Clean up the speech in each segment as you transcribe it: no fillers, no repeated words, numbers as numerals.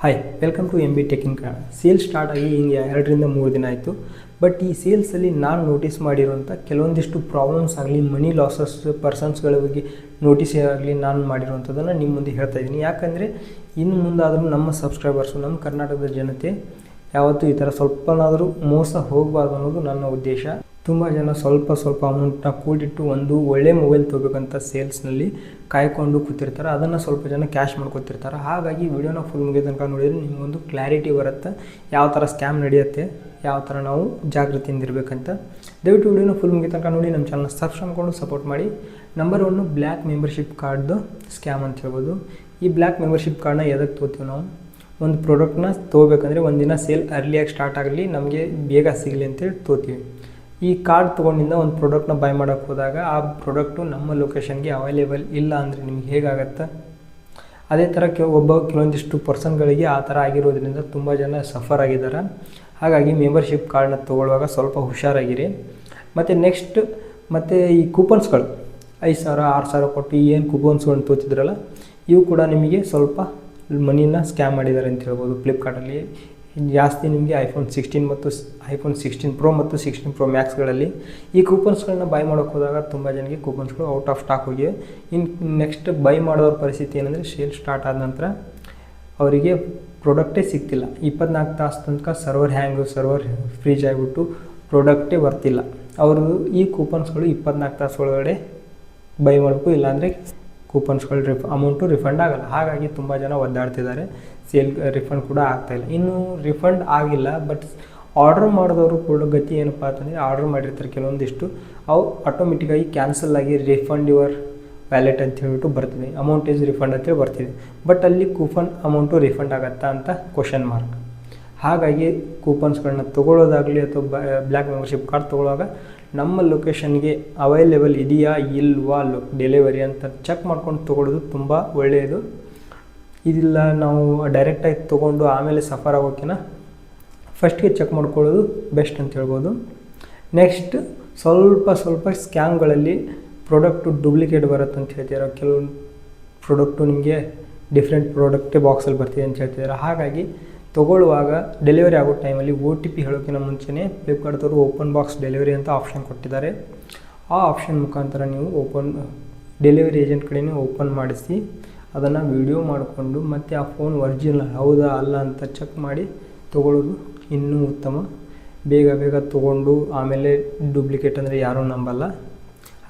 Hi welcome to M B tech in Kannada. Sale start ಆಗಿ ಹಿಂಗೆ 2-3 ದಿನ ಆಯಿತು. ಬಟ್ ಈ ಸೇಲ್ಸಲ್ಲಿ ನಾನು ನೋಟಿಸ್ ಮಾಡಿರುವಂಥ ಕೆಲವೊಂದಿಷ್ಟು ಪ್ರಾಬ್ಲಮ್ಸ್ ಆಗಲಿ, ಮನಿ ಲಾಸಸ್, ಪರ್ಸನ್ಸ್ಗಳ ಬಗ್ಗೆ ನೋಟಿಸ್ ಆಗಲಿ ನಾನು ಮಾಡಿರುವಂಥದ್ದನ್ನು ನಿಮ್ಮ ಮುಂದೆ ಹೇಳ್ತಾ ಇದ್ದೀನಿ. ಯಾಕಂದರೆ ಇನ್ನು ಮುಂದಾದರೂ ನಮ್ಮ ಸಬ್ಸ್ಕ್ರೈಬರ್ಸು, ನಮ್ಮ ಕರ್ನಾಟಕದ ಜನತೆ ಯಾವತ್ತೂ ಈ ಥರ ಸ್ವಲ್ಪನಾದರೂ ಮೋಸ ಹೋಗಬಾರ್ದು ಅನ್ನೋದು ನನ್ನ ಉದ್ದೇಶ. ತುಂಬ ಜನ ಸ್ವಲ್ಪ ಅಮೌಂಟ್ನ ಕೂಡಿಟ್ಟು ಒಂದು ಒಳ್ಳೆ ಮೊಬೈಲ್ ತೊಗೋಬೇಕಂತ ಸೇಲ್ಸ್ನಲ್ಲಿ ಕಾಯ್ಕೊಂಡು ಕೂತಿರ್ತಾರೆ. ಅದನ್ನು ಸ್ವಲ್ಪ ಜನ ಕ್ಯಾಶ್ ಮಾಡ್ಕೊತಿರ್ತಾರೆ. ಹಾಗಾಗಿ ವಿಡಿಯೋನ ಫುಲ್ ಮುಗಿದ ತನಕ ನೋಡಿದರೆ ನಿಮಗೊಂದು ಕ್ಲಾರಿಟಿ ಬರುತ್ತೆ, ಯಾವ ಥರ ಸ್ಕ್ಯಾಮ್ ನಡೆಯುತ್ತೆ, ಯಾವ ಥರ ನಾವು ಜಾಗೃತಿಯಿಂದ ಇರಬೇಕಂತ. ದಯವಿಟ್ಟು ವಿಡಿಯೋನ ಫುಲ್ ಮುಗಿದ ತನಕ ನೋಡಿ, ನಮ್ಮ ಚಾನಲ್ ಸಬ್ಸ್ಕ್ರೈಬ್ ಮಾಡ್ಕೊಂಡು ಸಪೋರ್ಟ್ ಮಾಡಿ. ನಂಬರ್ 1, ಬ್ಲ್ಯಾಕ್ ಮೆಂಬರ್ಶಿಪ್ ಕಾರ್ಡ್ದು ಸ್ಕ್ಯಾಮ್ ಅಂತ ಹೇಳ್ಬೋದು. ಈ ಬ್ಲ್ಯಾಕ್ ಮೆಂಬರ್ಶಿಪ್ ಕಾರ್ಡ್ನ ಎದಕ್ಕೆ ತೊಗೋತೀವಿ ನಾವು? ಒಂದು ಪ್ರಾಡಕ್ಟ್ನ ತೊಗೋಬೇಕಂದ್ರೆ ಒಂದಿನ ಸೇಲ್ ಅರ್ಲಿಯಾಗಿ ಸ್ಟಾರ್ಟ್ ಆಗಲಿ, ನಮಗೆ ಬೇಗ ಸಿಗಲಿ ಅಂತೇಳಿ ತೊಗೋತೀವಿ. ಈ ಕಾರ್ಡ್ ತೊಗೊಂಡಿಂದ ಒಂದು ಪ್ರಾಡಕ್ಟ್ನ ಬೈ ಮಾಡೋಕ್ಕೆ ಹೋದಾಗ ಆ ಪ್ರಾಡಕ್ಟು ನಮ್ಮ ಲೊಕೇಶನ್ಗೆ ಅವೈಲೇಬಲ್ ಇಲ್ಲ ಅಂದರೆ ನಿಮ್ಗೆ ಹೇಗಾಗತ್ತೆ? ಅದೇ ಥರ ಕೆಲವೊಂದಿಷ್ಟು ಪರ್ಸನ್ಗಳಿಗೆ ಆ ಥರ ಆಗಿರೋದ್ರಿಂದ ತುಂಬ ಜನ ಸಫರ್ ಆಗಿದ್ದಾರೆ. ಹಾಗಾಗಿ ಮೆಂಬರ್ಶಿಪ್ ಕಾರ್ಡ್ನ ತೊಗೊಳ್ಳುವಾಗ ಸ್ವಲ್ಪ ಹುಷಾರಾಗಿರಿ. ಮತ್ತು ಈ ಕೂಪನ್ಸ್ಗಳು 5,000 6,000 ಕೊಟ್ಟು ಏನು ಕೂಪನ್ಸ್ಗಳನ್ನ ತೋತಿದ್ರಲ್ಲ, ಇವು ಕೂಡ ನಿಮಗೆ ಸ್ವಲ್ಪ ಮನಿನ ಸ್ಕ್ಯಾಮ್ ಮಾಡಿದ್ದಾರೆ ಅಂತ ಹೇಳ್ಬೋದು. ಫ್ಲಿಪ್ಕಾರ್ಟಲ್ಲಿ ಜಾಸ್ತಿ ನಿಮಗೆ iPhone 16 ಮತ್ತು iPhone 16 Pro ಮತ್ತು 16 Pro Maxಗಳಲ್ಲಿ ಈ ಕೂಪನ್ಸ್ಗಳನ್ನ ಬೈ ಮಾಡೋಕ್ಕೆ ಹೋದಾಗ ತುಂಬ ಜನಕ್ಕೆ ಕೂಪನ್ಸ್ಗಳು ಔಟ್ ಆಫ್ ಸ್ಟಾಕ್ ಹೋಗಿವೆ. ನೆಕ್ಸ್ಟ್ ಬೈ ಮಾಡೋರ ಪರಿಸ್ಥಿತಿ ಏನಂದರೆ, ಸೇಲ್ ಸ್ಟಾರ್ಟ್ ಆದ ನಂತರ ಅವರಿಗೆ ಪ್ರಾಡಕ್ಟೇ ಸಿಗ್ತಿಲ್ಲ. 24 ತಾಸು ತನಕ ಸರ್ವರ್ ಫ್ರೀಜ್ ಆಗಿಬಿಟ್ಟು ಪ್ರಾಡಕ್ಟೇ ಬರ್ತಿಲ್ಲ. ಅವರು ಈ ಕೂಪನ್ಸ್ಗಳು 24 ತಾಸು ಒಳಗಡೆ ಬೈ ಮಾಡಬೇಕು, ಇಲ್ಲಾಂದರೆ ಕೂಪನ್ಸ್ಗಳು ಅಮೌಂಟು ರಿಫಂಡ್ ಆಗೋಲ್ಲ. ಹಾಗಾಗಿ ತುಂಬ ಜನ ಒದ್ದಾಡ್ತಿದ್ದಾರೆ. ಸೇಲ್ ರಿಫಂಡ್ ಕೂಡ ಆಗ್ತಾಯಿಲ್ಲ. ಇನ್ನೂ ರಿಫಂಡ್ ಆಗಿಲ್ಲ. ಬಟ್ ಆರ್ಡ್ರ್ ಮಾಡಿದವರು ಕೂಡ ಗತಿ ಏನಪ್ಪ ಅಂತಂದರೆ, ಆರ್ಡ್ರ್ ಮಾಡಿರ್ತಾರೆ ಕೆಲವೊಂದಿಷ್ಟು, ಅವು ಆಟೋಮೆಟಿಕ್ಕಾಗಿ ಕ್ಯಾನ್ಸಲ್ ಆಗಿ ರಿಫಂಡ್ ಯುವರ್ ವ್ಯಾಲೆಟ್ ಅಂತ ಹೇಳ್ಬಿಟ್ಟು ಬರ್ತಿದೆ, ಅಮೌಂಟ್ ಈಸ್ ರಿಫಂಡ್ ಅಂತೇಳಿ ಬರ್ತಿದೆ. ಬಟ್ ಅಲ್ಲಿ ಕೂಪನ್ ಅಮೌಂಟು ರಿಫಂಡ್ ಆಗುತ್ತಾ ಅಂತ ಕ್ವಶನ್ ಮಾರ್ಕ್. ಹಾಗಾಗಿ ಕೂಪನ್ಸ್ಗಳನ್ನ ತೊಗೊಳ್ಳೋದಾಗಲಿ ಅಥವಾ ಬ್ಲ್ಯಾಕ್ ಮೆಂಬರ್ಶಿಪ್ ಕಾರ್ಡ್ ತೊಗೊಳ್ಳುವಾಗ ನಮ್ಮ ಲೊಕೇಶನ್ಗೆ ಅವೈಲೇಬಲ್ ಇದೆಯಾ ಇಲ್ವಾ ಡೆಲಿವರಿ ಅಂತ ಚೆಕ್ ಮಾಡ್ಕೊಂಡು ತೊಗೊಳ್ಳೋದು ತುಂಬ ಒಳ್ಳೆಯದು. ಇದಿಲ್ಲ ನಾವು ಡೈರೆಕ್ಟಾಗಿ ತೊಗೊಂಡು ಆಮೇಲೆ ಸಫರ್ ಆಗೋಕ್ಕಿಂತ ಫಸ್ಟ್ಗೆ ಚೆಕ್ ಮಾಡ್ಕೊಳ್ಳೋದು ಬೆಸ್ಟ್ ಅಂತ ಹೇಳ್ಬೋದು. ನೆಕ್ಸ್ಟ್ ಸ್ವಲ್ಪ ಸ್ಕ್ಯಾಮ್ಗಳಲ್ಲಿ ಪ್ರಾಡಕ್ಟು ಡೂಪ್ಲಿಕೇಟ್ ಬರುತ್ತೆ ಅಂತ ಹೇಳ್ತಿದ್ದಾರೆ. ಕೆಲವೊಂದು ಪ್ರಾಡಕ್ಟು ನಿಮಗೆ ಡಿಫ್ರೆಂಟ್ ಪ್ರಾಡಕ್ಟೇ ಬಾಕ್ಸಲ್ಲಿ ಬರ್ತಿದೆ ಅಂತ ಹೇಳ್ತಿದ್ದಾರೆ. ಹಾಗಾಗಿ ತೊಗೊಳ್ಳುವಾಗ ಡೆಲಿವರಿ ಆಗೋ ಟೈಮಲ್ಲಿ OTP ಹೇಳೋಕ್ಕಿಂತ ಮುಂಚೆನೇ ಫ್ಲಿಪ್ಕಾರ್ಟ್ದವರು ಓಪನ್ ಬಾಕ್ಸ್ ಡೆಲಿವರಿ ಅಂತ ಆಪ್ಷನ್ ಕೊಟ್ಟಿದ್ದಾರೆ. ಆ ಆಪ್ಷನ್ ಮುಖಾಂತರ ನೀವು ಡೆಲಿವರಿ ಏಜೆಂಟ್ ಕಡೆಯೇ ಓಪನ್ ಮಾಡಿಸಿ ಅದನ್ನು ವಿಡಿಯೋ ಮಾಡಿಕೊಂಡು ಮತ್ತು ಆ ಫೋನ್ ಒರಿಜಿನಲ್ ಹೌದಾ ಅಲ್ಲ ಅಂತ ಚೆಕ್ ಮಾಡಿ ತೊಗೊಳ್ಳೋದು ಇನ್ನೂ ಉತ್ತಮ. ಬೇಗ ತೊಗೊಂಡು ಆಮೇಲೆ ಡೂಪ್ಲಿಕೇಟ್ ಅಂದರೆ ಯಾರೂ ನಂಬಲ್ಲ.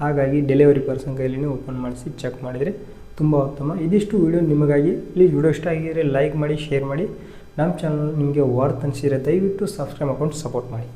ಹಾಗಾಗಿ ಡೆಲಿವರಿ ಪರ್ಸನ್ ಕೈಲಿನೇ ಓಪನ್ ಮಾಡಿಸಿ ಚೆಕ್ ಮಾಡಿದರೆ ತುಂಬ ಉತ್ತಮ. ಇದಿಷ್ಟು ವಿಡಿಯೋ ನಿಮಗಾಗಿ. ಪ್ಲೀಸ್ ವಿಡಿಯೋ ಇಷ್ಟ ಆಗಿದ್ರೆ ಲೈಕ್ ಮಾಡಿ, ಶೇರ್ ಮಾಡಿ. ನಮ್ಮ ಚಾನಲ್ ನಿಮಗೆ ವರ್ತ್ ಅನಿಸಿದರೆ ದಯವಿಟ್ಟು ಸಬ್ಸ್ಕ್ರೈಬ್ ಮಾಡ್ಕೊಂಡು ಸಪೋರ್ಟ್ ಮಾಡಿ.